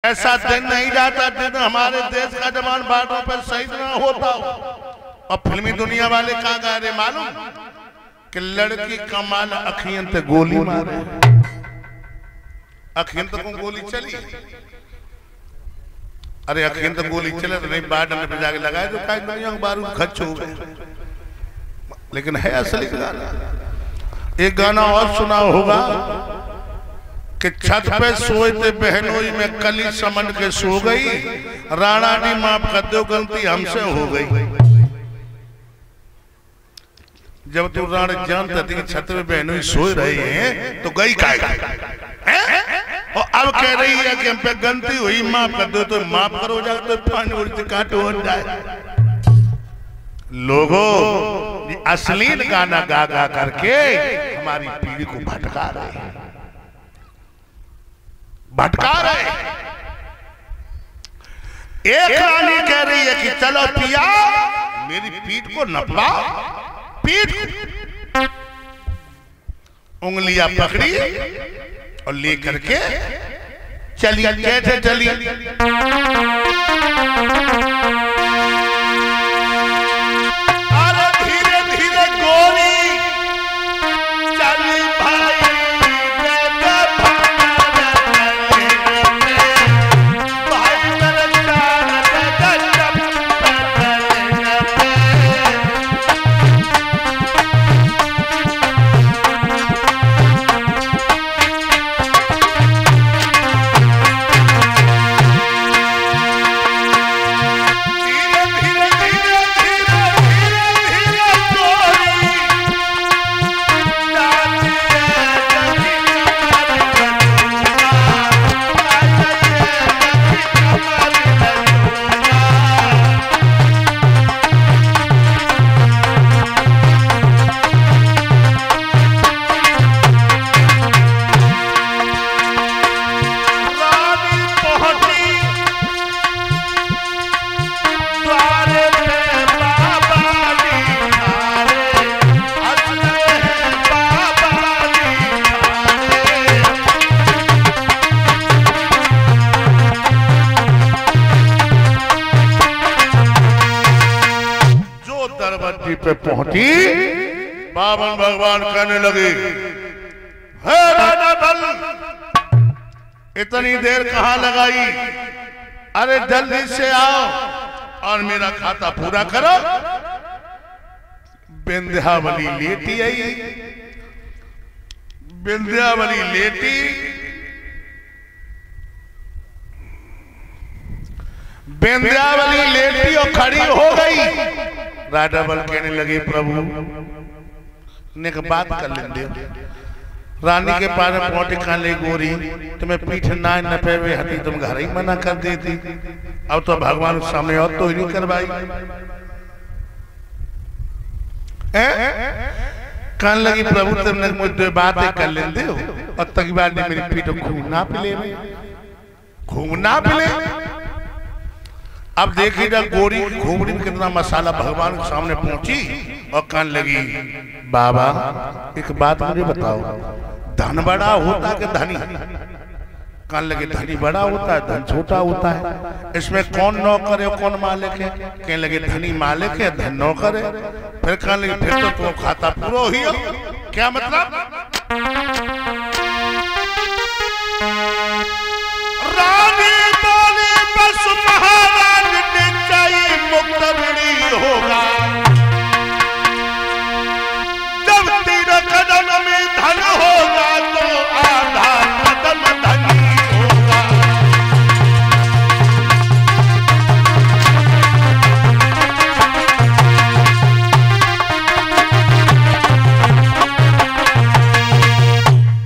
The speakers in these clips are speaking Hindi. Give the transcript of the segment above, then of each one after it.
ऐसा दिन नहीं जाता दिन हमारे देश का जवान बाटों पर शहीद ना होता हो। और फिल्मी दुनिया वाले क्या कह रहे मालूम कि लड़की कमाल अखियन ते गोली मारे, अखियन तक को गोली चली। अरे अखियन तक गोली चले तो नहीं बाटन पे जाके लगाए तो काय दुनिया में बारूद खर्च हो गए। लेकिन है असली गाना। एक गाना और सुना होगा कि छत पे सोए थे बहनोई में कली समन के सो गई, राणा नी माफ कर दो गलती हमसे हो गई। जब तू राणा जानता थी कि छत पे बहनोई सोए रही हैं तो गई काय और अब कह रही है कि हम पे गलती हुई माफ कर दो, तो माफ करो जाए तो पानी उड़ते काटो हो जाए। लोगों अश्लील गाना गा गा करके हमारी पीढ़ी को भटका रहे हैं, भटका रहे। एक रानी कह रही है कि चलो पिया मेरी पीठ को नपवा, पीठ उंगलियां पकड़ी और लेकर के चली। कैसे चली? अरे धीरे धीरे गोरी चली भाई, पे पहुंची। बावन भगवान कहने लगे, हे राजा बल इतनी देर कहां लगाई? अरे जल्दी से आओ और मेरा खाता पूरा करो। विंध्यावली लेटी आई, विंध्यावली लेटी, विंध्यावली लेटी और खड़ी हो गई। राजा बल कहने लगे, प्रभु ने बात कर लेंगे। रानी के पास में पहुंचे, खाले गोरी तुम्हें पीठ ना नपे हुए हटी, तुम घर ही मना कर देती। अब तो भगवान के सामने और तो ही नहीं करवाई। कहने लगी, प्रभु तुमने मुझे बातें कर लेंगे हो और तक बाद ने मेरी पीठ खून ना पिले, खून ना पिले। अब देखिएगा गोरी घूमरी में कितना मसाला भगवान के सामने पहुंची और कहने लगी, बाबा एक बात मुझे बताओ, धन बड़ा होता है कि धनी? कहने लगे, धनी बड़ा होता है, धन छोटा होता है। इसमें कौन नौकर है कौन मालिक है? कहने लगे, धनी मालिक है, धन नौकर है। फिर कहने लगे, फिर तो तुम खाता पूरा ही हो। क्या मतलब? रानी बोली, बस महाराज निश्चय मुक्त होगा। जब तीर कदम में धन होगा तो आधा कदम धनी होगा।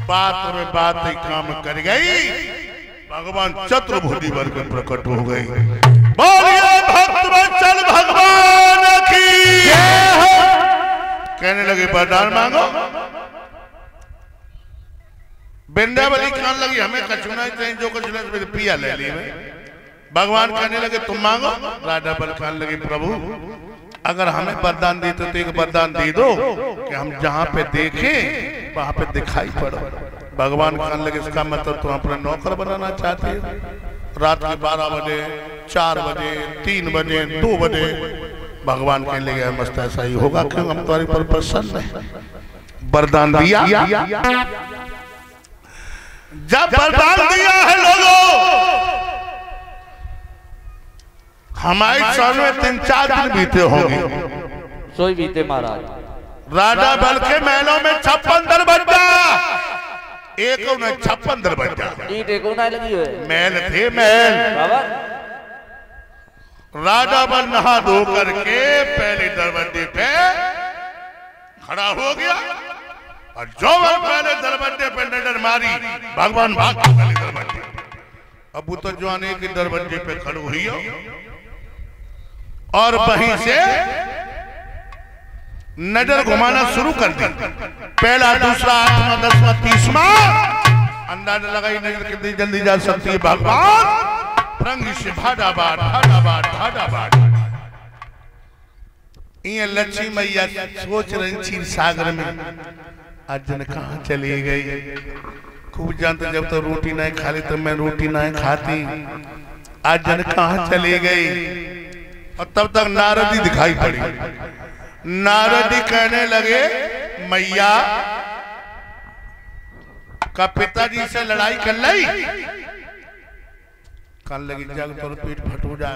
बात में बात ही काम कर गई। भगवान चतुर्भुजी वर्ग में प्रकट हो गई। बोलिए भक्तवत्सल भगवान की जय हो। कहने लगे, वरदान मांगो। विंध्यावली कहने लगी, हमें कछु नहीं चाहिए, जो कुछ मेरे पिया ले ली। भगवान कहने लगे, तुम मांगो। राजा बल कहने लगे, प्रभु अगर हमें वरदान देते तो एक वरदान दे दो कि हम जहाँ पे देखें वहां पे दिखाई पड़ो। भगवान कहने लगे, इसका मतलब तुम अपना नौकर बनाना चाहते हो? रात के 12 बजे, 4 बजे, 3 बजे, 2 बजे भगवान के ले गए मस्त ऐसा ही होगा, क्यों हम तुम्हारे पर प्रसन्न है। वरदान दिया, जब वरदान दिया है लोगों, हमारे साल में 3-4 दिन बीते होंगे। सोई बीते महाराज। राजा बल के महलों में 56 दरवाजा, एक 56 दरवाजा, ईंट एक उन्हें लगी हुई महल थे महल। राजा बल नहा धो करके पहले दरवाजे पे खड़ा हो गया और जो बल पहले दरवाजे पे नजर मारी, भगवान भाग पहले दरवाजे। अब वो तो जवानी के दरवाजे पे खड़ी हुई हो और वहीं से नजर घुमाना शुरू कर दी। पहला, दूसरा, 8वां, 10वां, 30वां, अंदाजा लगाई नजर कितनी जल्दी जा सकती है। भगवान रंग से भाडाबाद भाडाबाद भाडाबाद। ये लक्ष्मी मैया सोच रही क्षीर सागर में अर्जुन कहाँ चली गई। खूब जानते, जब तक रोटी नहीं खा ली तो मैं रोटी नहीं खाती। अर्जुन कहाँ चली गई। और तब तक नारद जी दिखाई पड़ी। नारद जी कहने लगे, मैया का पिताजी से लड़ाई कर ली। कल लगी जग तो पेट फटू जा।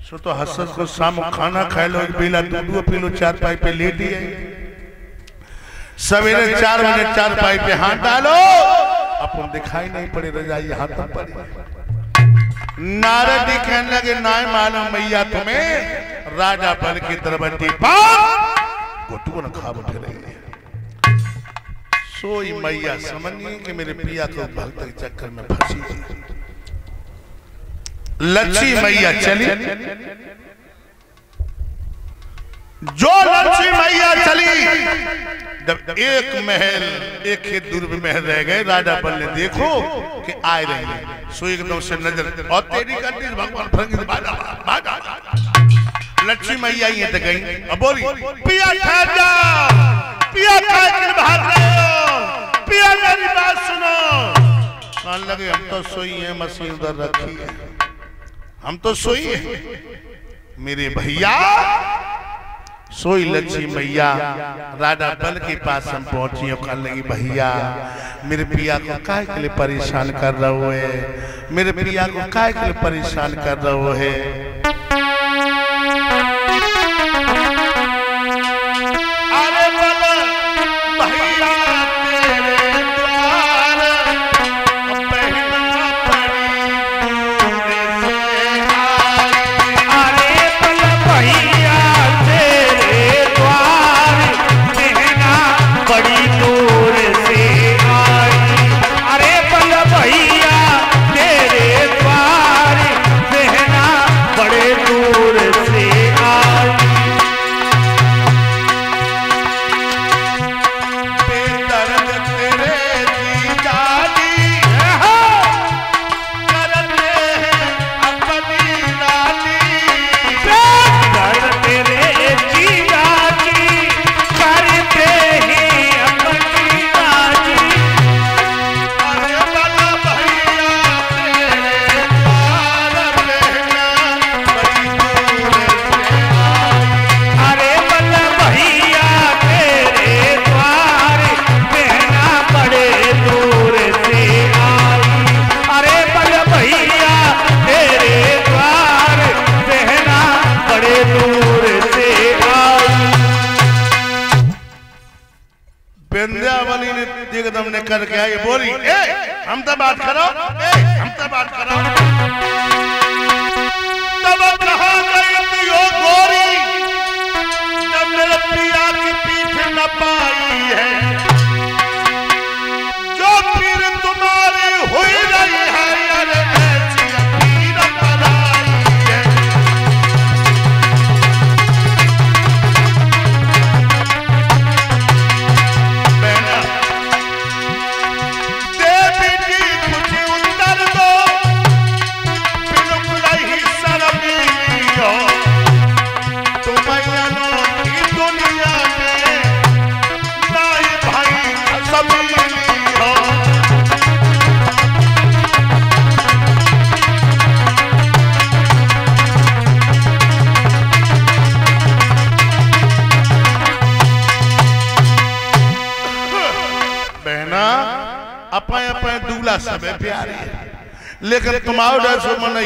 सो तो हसस को शाम खाना खा लो, बेला दूध पी लो, 4 पाई पे लेट ही आई। सवेरे 4 बजे 4 पाई पे हाथ डालो, अपन दिखाई नहीं पड़े, रजाई हाथ तक पड़ी। नारद जी कहने लगे, नाय मालूम मैया तुम्हें राजा बल की दरबारी पर गोटू न खा बैठे रही है। सोई मैया समझिए कि मेरे प्रिया को भक्त के चक्कर में फंसी। लक्ष्मी मैया चली। जो लक्ष्मी मैया चली, जब एक महल, एक खेत दूर में महल रह गए, राजा बल ने देखो कि आए रहे, सो एकदम से नजर और तेरी करती भगवान फंगी बाजा बाजा। लक्ष्मी मैया ये तक गई, अब बोली, पिया ठहर जा, पिया क्या भाग रहे हो, पिया मेरी बात सुनो। कहने लगे, हम तो सोई हैं, मशीन उधर रखी है, हम तो सोई हैं मेरे भैया। सोई लक्ष्मी मैया राजा बल के पास हम पहुंची और कहने लगी, भैया मेरे प्रिया को काहे के लिए परेशान कर रहे हो है, मेरे प्रिया को काहे के लिए परेशान कर रहे हो है। अरे बल भैया तेरे द्वार बहना पड़ी दूर से आई। अरे बल भैया तेरे द्वार बहना बड़ी दूर से आई। अरे बल भैया तेरे द्वार बहना बड़े दूर से आई। बेदर्द तेरे जीजा जी करते हैं अपनी रानी। बेदर्द तेरे जीजा जी करते हैं अपनी रानी। अरे बल भैया तेरे द्वार बहना बड़ी दूर से आई। अरे बल भैया तेरे द्वार बहना बड़े दूर से आई। अरे बल भैया तेरे द्वार बहना बड़े दूर से आई। विंध्यावली ने एकदम ने करके आई, बोली, ए हम तो बात करो, ए हम तो बात करो। तब कहा गई यो गोरी, जब मेरे प्रिया की पीठ न पाई है, जो पीर तुम्हारी हुई रही है, अरे ऐसी पीर बनाई है। बहना देवी जी कुछ उत्तर दो, अपने अपने दूल्हा सब प्यारे, लेकिन तुम्हारे मन